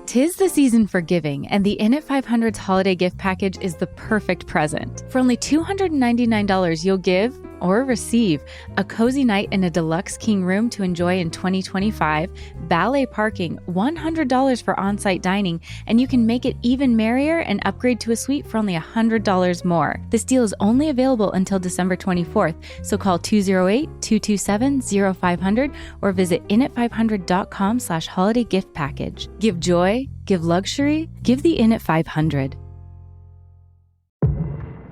'Tis the season for giving, and the In at 500's holiday gift package is the perfect present. For only $299, you'll give or receive a cozy night in a deluxe king room to enjoy in 2025, valet parking, $100 for on-site dining, and you can make it even merrier and upgrade to a suite for only $100 more. This deal is only available until December 24th, so call 208-227-0500 or visit inat500.com/holiday gift package. Give joy, give luxury, give the In at 500.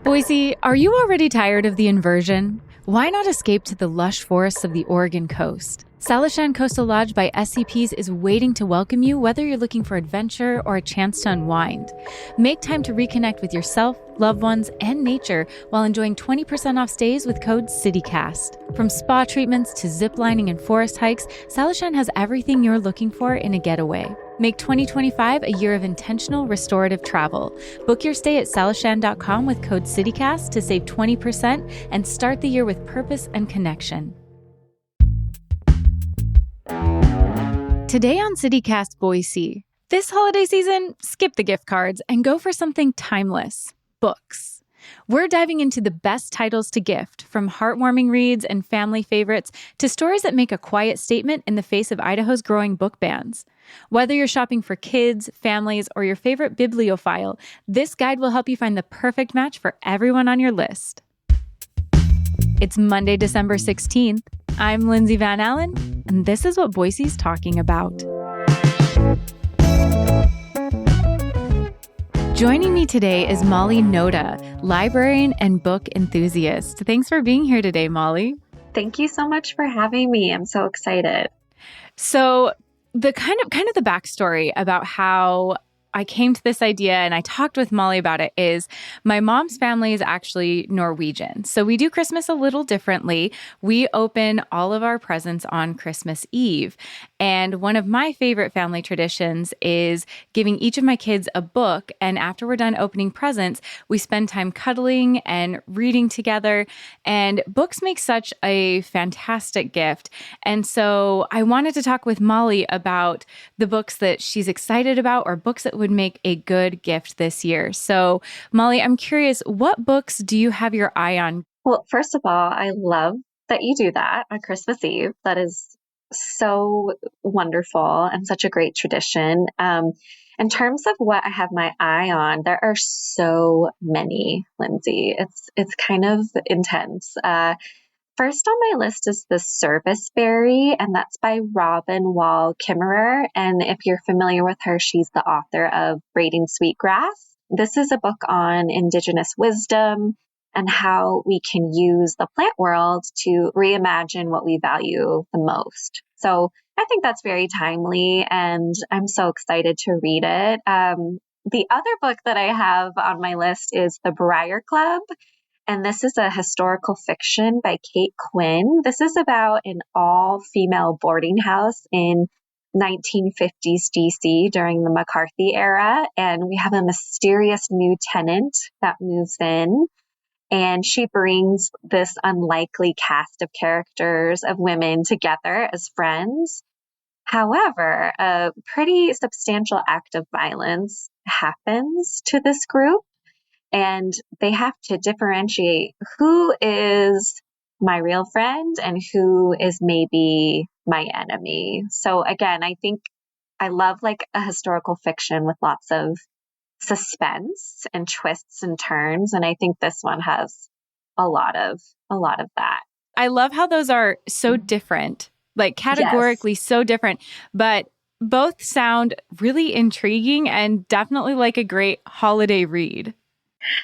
Boise, are you already tired of the inversion? Why not escape to the lush forests of the Oregon coast? Salishan Coastal Lodge by SCPs is waiting to welcome you, whether you're looking for adventure or a chance to unwind. Make time to reconnect with yourself, loved ones, and nature while enjoying 20% off stays with code CITYCAST. From spa treatments to zip lining and forest hikes, Salishan has everything you're looking for in a getaway. Make 2025 a year of intentional restorative travel. Book your stay at salishan.com with code CITYCAST to save 20% and start the year with purpose and connection. Today on CityCast Boise, this holiday season, skip the gift cards and go for something timeless: books. We're diving into the best titles to gift, from heartwarming reads and family favorites to stories that make a quiet statement in the face of Idaho's growing book bans. Whether you're shopping for kids, families, or your favorite bibliophile, this guide will help you find the perfect match for everyone on your list. It's Monday, December 16th. I'm Lindsay Van Allen, and this is what Boise's talking about. Joining me today is Molly Nota, librarian and book enthusiast. Thanks for being here today, Molly. Thank you so much for having me. I'm so excited. So the kind of the backstory about how I came to this idea and I talked with Molly about it is my mom's family is actually Norwegian. So we do Christmas a little differently. We open all of our presents on Christmas Eve. And one of my favorite family traditions is giving each of my kids a book. And after we're done opening presents, we spend time cuddling and reading together. And books make such a fantastic gift. And so I wanted to talk with Molly about the books that she's excited about or books that would make a good gift this year. So, Molly, I'm curious, what books do you have your eye on? Well, first of all, I love that you do that on Christmas Eve. That is so wonderful and such a great tradition. In terms of what I have my eye on, there are so many, Lindsay. It's kind of intense. First on my list is The Serviceberry, and that's by Robin Wall Kimmerer. And if you're familiar with her, she's the author of Braiding Sweetgrass. This is a book on Indigenous wisdom and how we can use the plant world to reimagine what we value the most. So I think that's very timely, and I'm so excited to read it. The other book that I have on my list is The Briar Club. And this is a historical fiction by Kate Quinn. This is about an all-female boarding house in 1950s DC during the McCarthy era. And we have a mysterious new tenant that moves in. And she brings this unlikely cast of characters of women together as friends. However, a pretty substantial act of violence happens to this group. And they have to differentiate who is my real friend and who is maybe my enemy. So again, I think I love like a historical fiction with lots of suspense and twists and turns. And I think this one has a lot of that. I love how those are so different, like categorically so different, but both sound really intriguing and definitely like a great holiday read.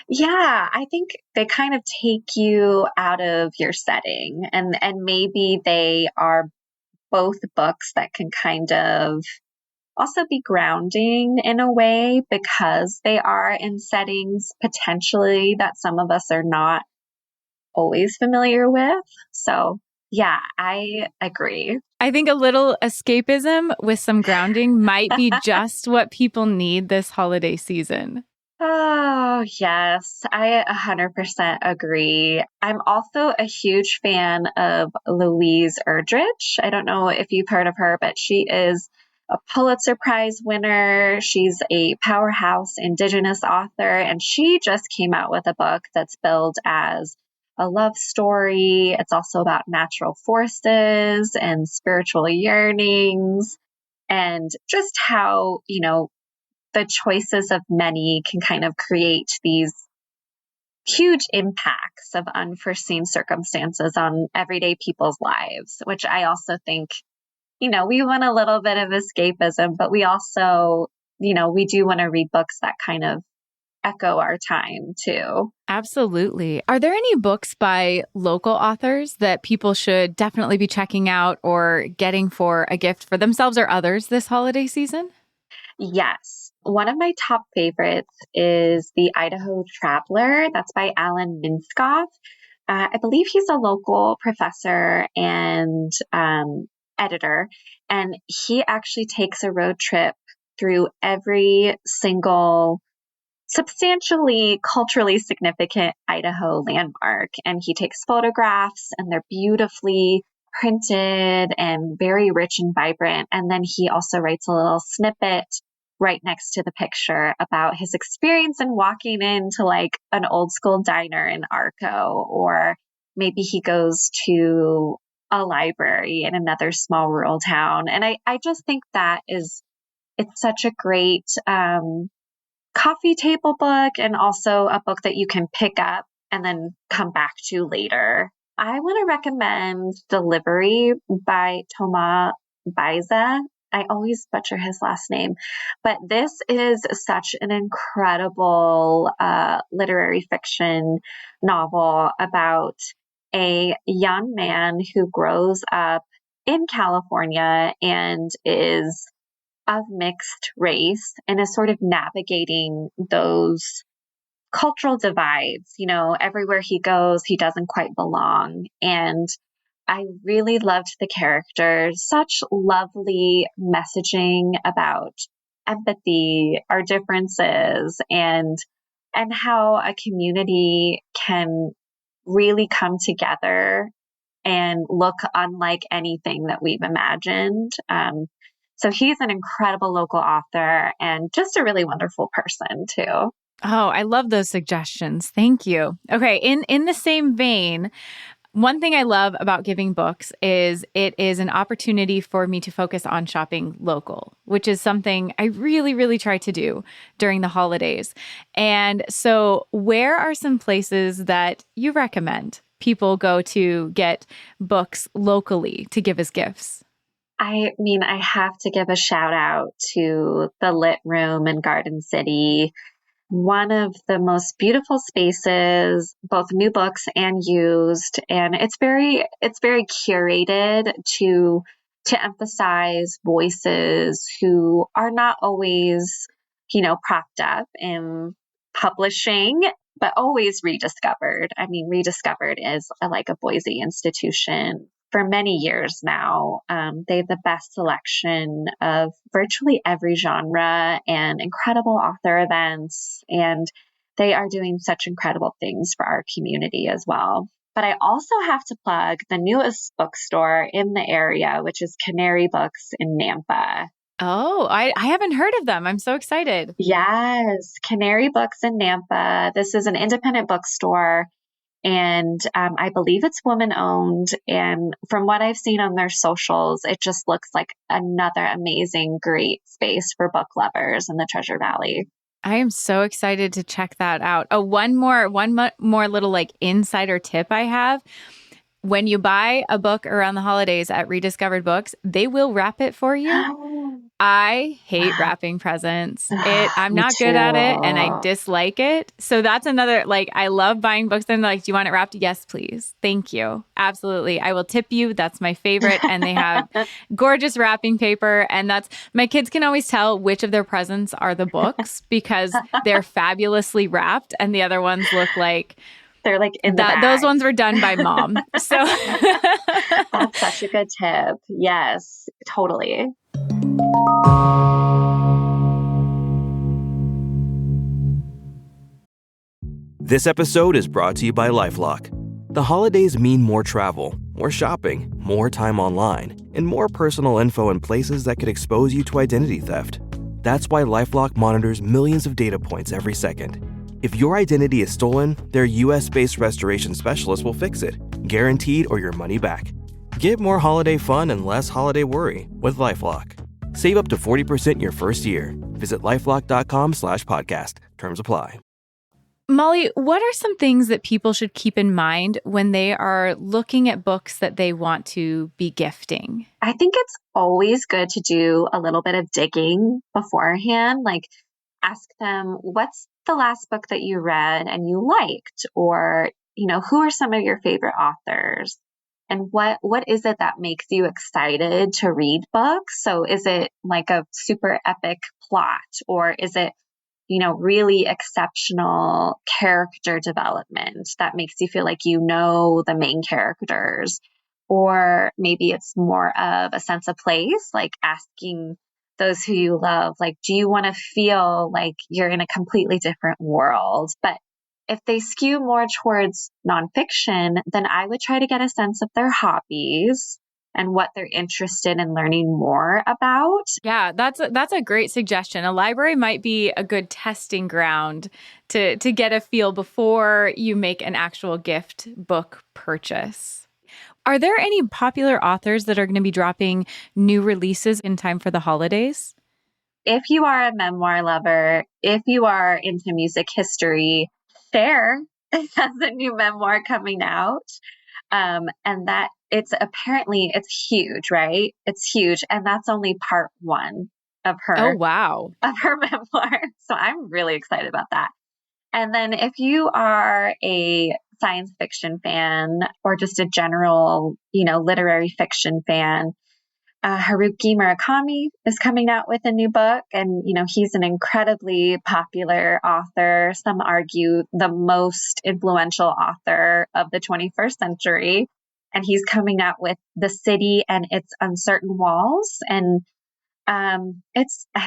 Yeah, I think they kind of take you out of your setting, and maybe they are both books that can kind of also be grounding in a way because they are in settings potentially that some of us are not always familiar with. So yeah, I agree. I think a little escapism with some grounding might be just what people need this holiday season. Oh, yes, I 100% agree. I'm also a huge fan of Louise Erdrich. I don't know if you've heard of her, but she is a Pulitzer Prize winner. She's a powerhouse Indigenous author, and she just came out with a book that's billed as a love story. It's also about natural forces and spiritual yearnings, and just how, the choices of many can kind of create these huge impacts of unforeseen circumstances on everyday people's lives, which I also think, we want a little bit of escapism, but we also, we do want to read books that kind of echo our time too. Absolutely. Are there any books by local authors that people should definitely be checking out or getting for a gift for themselves or others this holiday season? Yes. One of my top favorites is The Idaho Traveler. That's by Alan Minskoff. I believe he's a local professor and editor, and he actually takes a road trip through every single substantially culturally significant Idaho landmark. And he takes photographs, and they're beautifully printed and very rich and vibrant. And then he also writes a little snippet right next to the picture about his experience in walking into like an old school diner in Arco, or maybe he goes to a library in another small rural town. And I just think it's such a great coffee table book, and also a book that you can pick up and then come back to later. I want to recommend Delivery by Thomas Baiza. I always butcher his last name, but this is such an incredible literary fiction novel about a young man who grows up in California and is of mixed race and is sort of navigating those cultural divides. Everywhere he goes, he doesn't quite belong. And I really loved the characters, such lovely messaging about empathy, our differences, and how a community can really come together and look unlike anything that we've imagined. So he's an incredible local author and just a really wonderful person too. Oh, I love those suggestions. Thank you. Okay, in the same vein, one thing I love about giving books is it is an opportunity for me to focus on shopping local, which is something I really, really try to do during the holidays. And so where are some places that you recommend people go to get books locally to give as gifts? I mean, I have to give a shout out to the Lit Room in Garden City. One of the most beautiful spaces, both new books and used, and it's very curated to emphasize voices who are not always, propped up in publishing, but always rediscovered. I mean, Rediscovered is like a Boise institution for many years now. They have the best selection of virtually every genre and incredible author events. And they are doing such incredible things for our community as well. But I also have to plug the newest bookstore in the area, which is Canary Books in Nampa. Oh, I haven't heard of them. I'm so excited. Yes, Canary Books in Nampa. This is an independent bookstore. And I believe it's woman owned. And from what I've seen on their socials, it just looks like another amazing, great space for book lovers in the Treasure Valley. I am so excited to check that out. Oh, one more little like insider tip I have. When you buy a book around the holidays at Rediscovered Books, they will wrap it for you. I hate wrapping presents. I'm not good at it and I dislike it. So that's another, I love buying books and do you want it wrapped? Yes, please. Thank you. Absolutely. I will tip you. That's my favorite. And they have gorgeous wrapping paper. And my kids can always tell which of their presents are the books because they're fabulously wrapped and the other ones look like they're like in the bag. Those ones were done by mom. So that's such a good tip. Yes, totally. This episode is brought to you by LifeLock. The holidays mean more travel, more shopping, more time online, and more personal info in places that could expose you to identity theft. That's why LifeLock monitors millions of data points every second. If your identity is stolen, their US-based restoration specialist will fix it, guaranteed or your money back. Get more holiday fun and less holiday worry with LifeLock. Save up to 40% your first year. Visit lifelock.com/podcast. Terms apply. Molly, what are some things that people should keep in mind when they are looking at books that they want to be gifting? I think it's always good to do a little bit of digging beforehand. Like ask them, what's the last book that you read and you liked? Or, who are some of your favorite authors? And what is it that makes you excited to read books? So is it like a super epic plot, or is it really exceptional character development that makes you feel like the main characters? Or maybe it's more of a sense of place, like asking those who you love, like, do you want to feel like you're in a completely different world? But if they skew more towards nonfiction, then I would try to get a sense of their hobbies and what they're interested in learning more about. Yeah, that's a great suggestion. A library might be a good testing ground to get a feel before you make an actual gift book purchase. Are there any popular authors that are going to be dropping new releases in time for the holidays? If you are a memoir lover, if you are into music history, Cher has a new memoir coming out. And that it's huge, right? It's huge. And that's only part one of Oh, wow. her memoir. So I'm really excited about that. And then if you are a science fiction fan or just a general, literary fiction fan, Haruki Murakami is coming out with a new book, and he's an incredibly popular author. Some argue the most influential author of the 21st century, and he's coming out with The City and Its Uncertain Walls, and I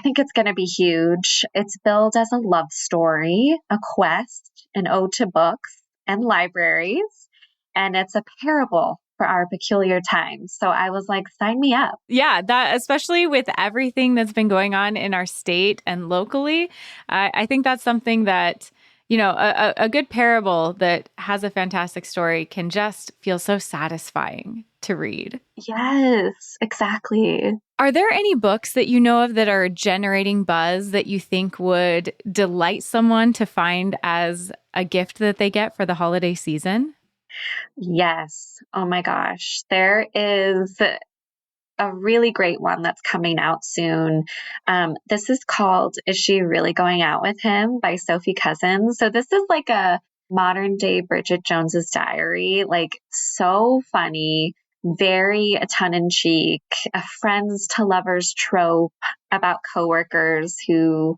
think it's going to be huge. It's billed as a love story, a quest, an ode to books and libraries, and it's a parable for our peculiar times. So I was like, sign me up. Yeah, that especially with everything that's been going on in our state and locally, I think that's something that, a good parable that has a fantastic story can just feel so satisfying to read. Yes, exactly. Are there any books that you know of that are generating buzz that you think would delight someone to find as a gift that they get for the holiday season? Yes. Oh my gosh. There is a really great one that's coming out soon. This is called Is She Really Going Out with Him by Sophie Cousins. So this is like a modern day Bridget Jones's Diary, like so funny, very tongue in cheek, a friends to lovers trope about coworkers who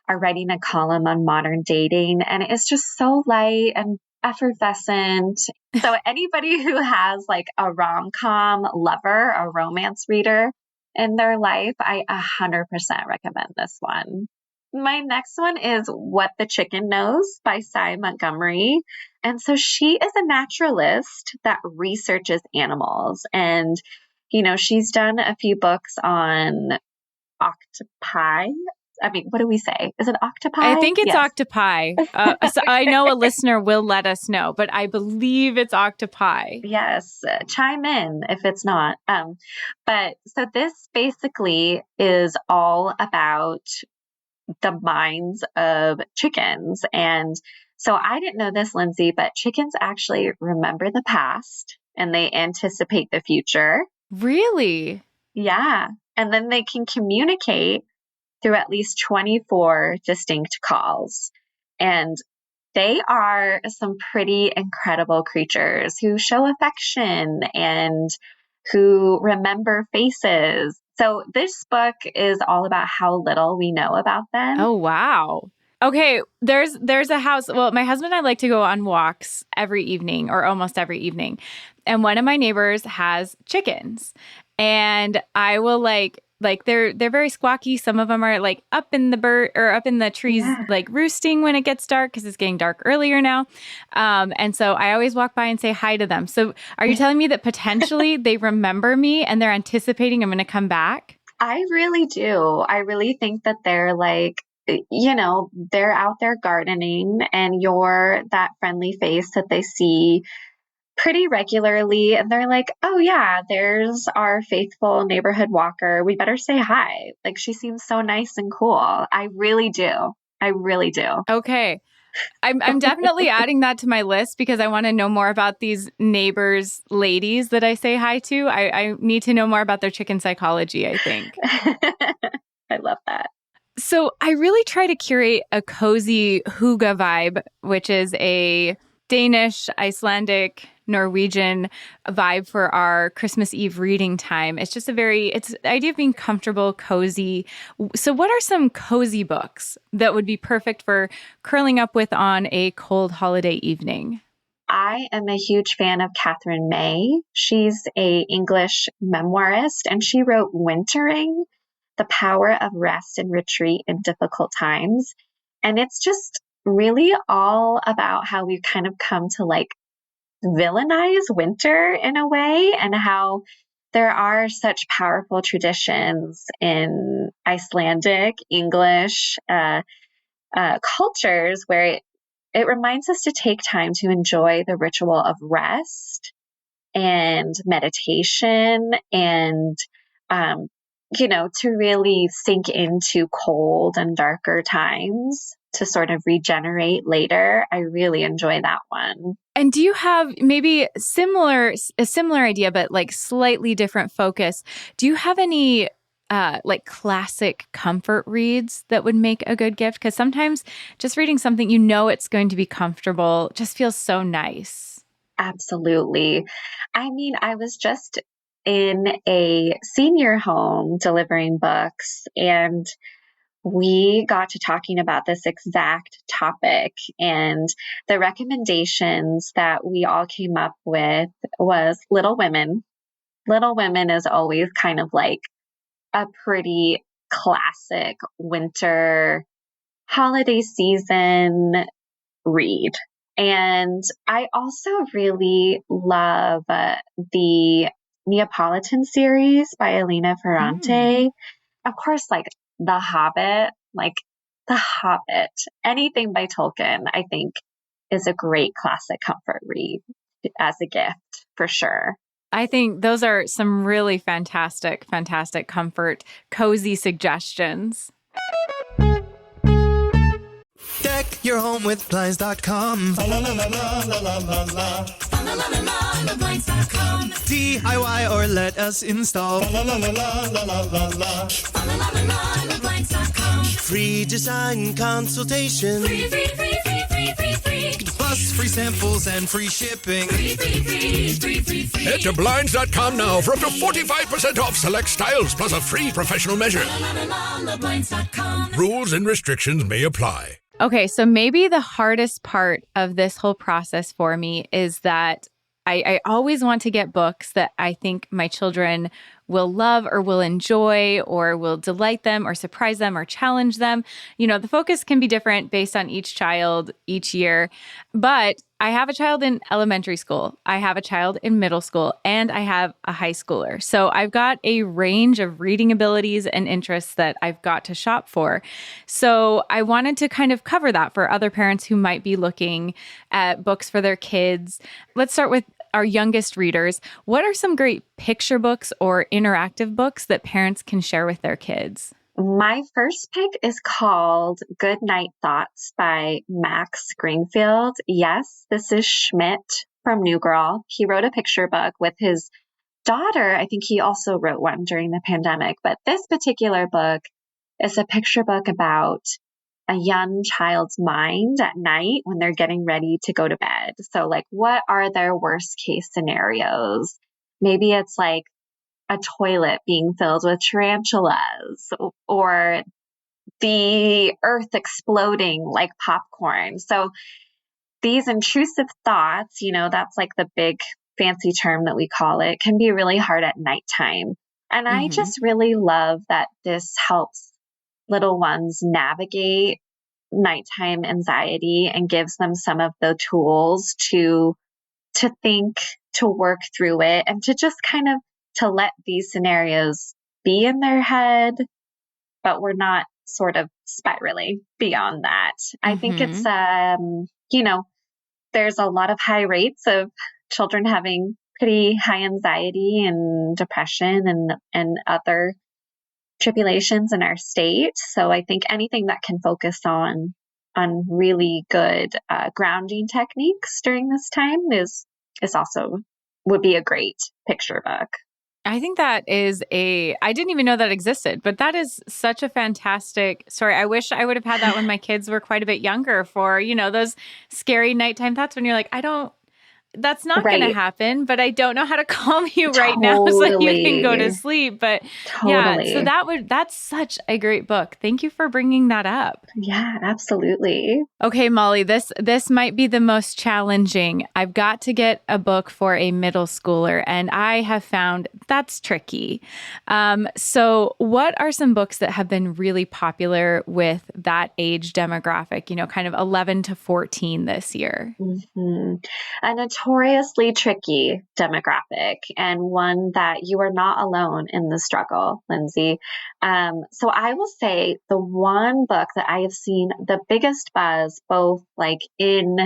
are writing a column on modern dating. And it's just so light and effervescent. So anybody who has like a rom-com lover, a romance reader in their life, I 100% recommend this one. My next one is What the Chicken Knows by Cy Montgomery. And so she is a naturalist that researches animals. And, she's done a few books on octopi. I mean, what do we say? Is it octopi? I think it's Yes. octopi. So I know a listener will let us know, but I believe it's octopi. Yes, chime in if it's not. But so this basically is all about the minds of chickens. And so I didn't know this, Lindsay, but chickens actually remember the past and they anticipate the future. Really? Yeah. And then they can communicate through at least 24 distinct calls. And they are some pretty incredible creatures who show affection and who remember faces. So this book is all about how little we know about them. Oh, wow. Okay, there's a house. Well, my husband and I like to go on walks every evening or almost every evening. And one of my neighbors has chickens. And I will Like they're very squawky. Some of them are like up in the trees, Yeah. like roosting when it gets dark because it's getting dark earlier now. And so I always walk by and say hi to them. So are you telling me that potentially they remember me and they're anticipating I'm going to come back? I really do. I really think that they're like, they're out there gardening and you're that friendly face that they see pretty regularly. And they're like, oh, yeah, there's our faithful neighborhood walker. We better say hi. Like, she seems so nice and cool. I really do. I really do. Okay. I'm definitely adding that to my list because I want to know more about these neighbors ladies that I say hi to. I need to know more about their chicken psychology, I think. I love that. So I really try to curate a cozy hygge vibe, which is a Danish, Icelandic, Norwegian vibe for our Christmas Eve reading time. It's just it's the idea of being comfortable, cozy. So what are some cozy books that would be perfect for curling up with on a cold holiday evening? I am a huge fan of Catherine May. She's a English memoirist and she wrote Wintering, The Power of Rest and Retreat in Difficult Times. And it's just really all about how we've kind of come to like villainize winter in a way and how there are such powerful traditions in Icelandic, English cultures where it reminds us to take time to enjoy the ritual of rest and meditation and, to really sink into cold and darker times to sort of regenerate later. I really enjoy that one. And do you have maybe a similar idea, but like slightly different focus? Do you have any like classic comfort reads that would make a good gift? Because sometimes just reading something it's going to be comfortable just feels so nice. Absolutely. I mean, I was just in a senior home delivering books and we got to talking about this exact topic, and the recommendations that we all came up with was Little Women. Little Women is always kind of like a pretty classic winter holiday season read. And I also really love the Neapolitan series by Elena Ferrante. Of course, like The Hobbit, anything by Tolkien, I think is a great classic comfort read as a gift for sure. I think those are some really fantastic comfort, cozy suggestions. Deck your home with Blinds.com. La la la la la la la la la. La la la la la Blinds.com. DIY or let us install. La la la la la la la la. La la la la Blinds.com. Free design consultation. Free. Plus free samples and free shipping. Free. Head to Blinds.com now for up to 45% off select styles plus a free professional measure. La Blinds.com. Rules and restrictions may apply. Okay, so maybe the hardest part of this whole process for me is that I always want to get books that I think my children will love or will enjoy or will delight them or surprise them or challenge them. The focus can be different based on each child each year. But I have a child in elementary school, I have a child in middle school, and I have a high schooler. So I've got a range of reading abilities and interests that I've got to shop for. So I wanted to kind of cover that for other parents who might be looking at books for their kids. Let's start with our youngest readers. What are some great picture books or interactive books that parents can share with their kids? My first pick is called Good Night Thoughts by Max Greenfield. Yes, this is Schmidt from New Girl. He wrote a picture book with his daughter. I think he also wrote one during the pandemic, but this particular book is a picture book about a young child's mind at night when they're getting ready to go to bed. So like, what are their worst case scenarios? Maybe it's like a toilet being filled with tarantulas or the earth exploding like popcorn. So these intrusive thoughts, that's like the big fancy term that we call it, can be really hard at nighttime. And I just really love that this helps little ones navigate nighttime anxiety and gives them some of the tools to think, to work through it, and to just kind of to let these scenarios be in their head, but we're not sort of spiraling beyond that. I think it's, there's a lot of high rates of children having pretty high anxiety and depression and other tribulations in our state. So I think anything that can focus on really good grounding techniques during this time is also would be a great picture book. I think that is I didn't even know that existed, but that is such a fantastic story. I wish I would have had that when my kids were quite a bit younger for, those scary nighttime thoughts when you're like, that's not going to happen, but I don't know how to calm you right now so you can go to sleep. But yeah, so that's such a great book. Thank you for bringing that up. Yeah, absolutely. Okay, Molly, this might be the most challenging. I've got to get a book for a middle schooler, and I have found that's tricky. So what are some books that have been really popular with that age demographic, kind of 11 to 14 this year? Mm-hmm. A notoriously tricky demographic, and one that you are not alone in the struggle, Lindsay. So I will say the one book that I have seen the biggest buzz, both like in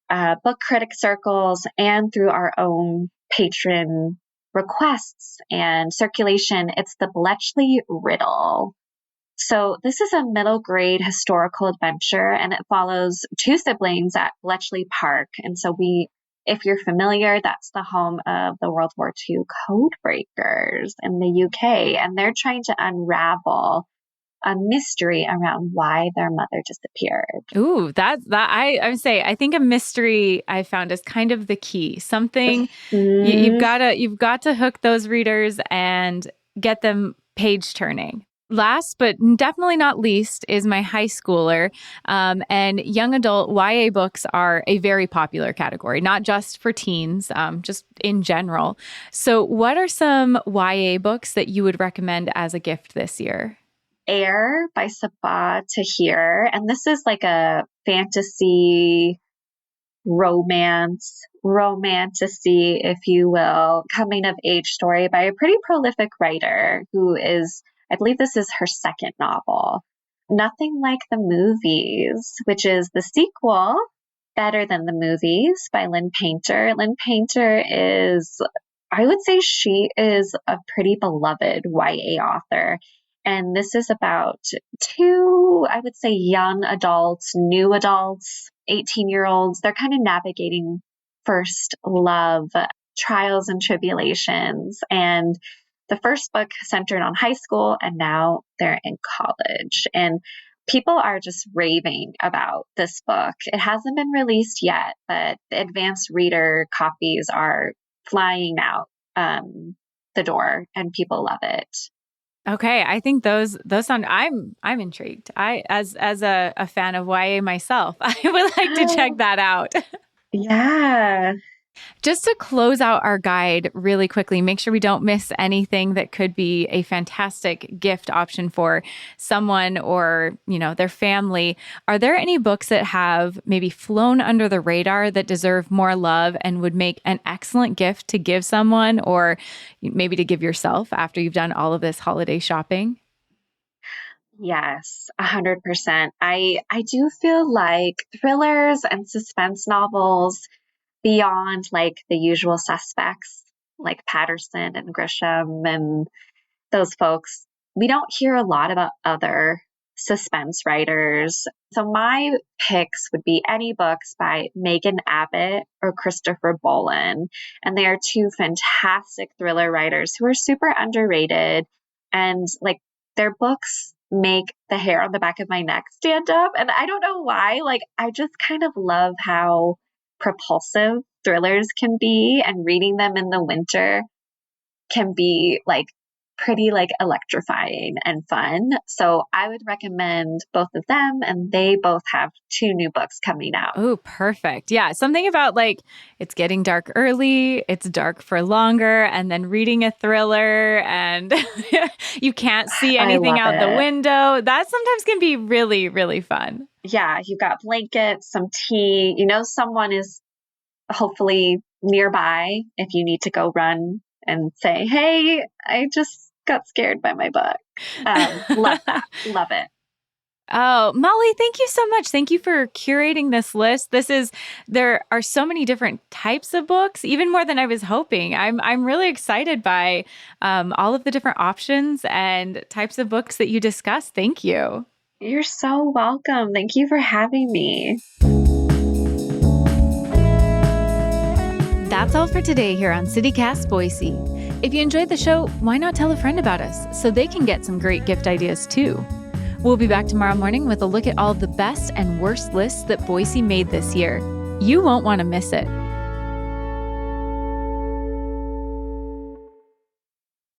book critic circles and through our own patron requests and circulation, it's the Bletchley Riddle. So this is a middle grade historical adventure, and it follows two siblings at Bletchley Park. And so if you're familiar, that's the home of the World War II code breakers in the UK. And they're trying to unravel a mystery around why their mother disappeared. Ooh, I would say, I think a mystery I found is kind of the key. Something you've got to hook those readers and get them page turning. Last, but definitely not least, is my high schooler. And young adult YA books are a very popular category, not just for teens, just in general. So what are some YA books that you would recommend as a gift this year? Air by Sabah Tahir. And this is like a fantasy romantasy, if you will, coming of age story by a pretty prolific writer who is, I believe this is her second novel. Nothing Like the Movies, which is the sequel, Better Than the Movies, by Lynn Painter. Lynn Painter is, I would say she is a pretty beloved YA author. And this is about two, I would say, young adults, new adults, 18-year-olds. They're kind of navigating first love, trials and tribulations. And the first book centered on high school, and now they're in college. And people are just raving about this book. It hasn't been released yet, but the advanced reader copies are flying out the door, and people love it. Okay, I think those sound. I'm intrigued. As a fan of YA myself, I would like to check that out. Yeah. Just to close out our guide really quickly, make sure we don't miss anything that could be a fantastic gift option for someone or, their family. Are there any books that have maybe flown under the radar that deserve more love and would make an excellent gift to give someone or maybe to give yourself after you've done all of this holiday shopping? Yes, 100%. I do feel like thrillers and suspense novels beyond like the usual suspects, like Patterson and Grisham and those folks, we don't hear a lot about other suspense writers. So my picks would be any books by Megan Abbott or Christopher Bolin. And they are two fantastic thriller writers who are super underrated. And like their books make the hair on the back of my neck stand up. And I don't know why, like I just kind of love how propulsive thrillers can be, and reading them in the winter can be like pretty like electrifying and fun. So I would recommend both of them, and they both have 2 new books coming out. Oh, perfect. Yeah. Something about like it's getting dark early, it's dark for longer, and then reading a thriller and you can't see anything out the window. That sometimes can be really, really fun. Yeah. You've got blankets, some tea, someone is hopefully nearby if you need to go run and say, hey, I just got scared by my book. Love that. Love it. Oh, Molly, thank you so much. Thank you for curating this list. There are so many different types of books, even more than I was hoping. I'm really excited by all of the different options and types of books that you discussed. Thank you. You're so welcome. Thank you for having me. That's all for today here on CityCast Boise. If you enjoyed the show, why not tell a friend about us so they can get some great gift ideas too? We'll be back tomorrow morning with a look at all of the best and worst lists that Boise made this year. You won't want to miss it.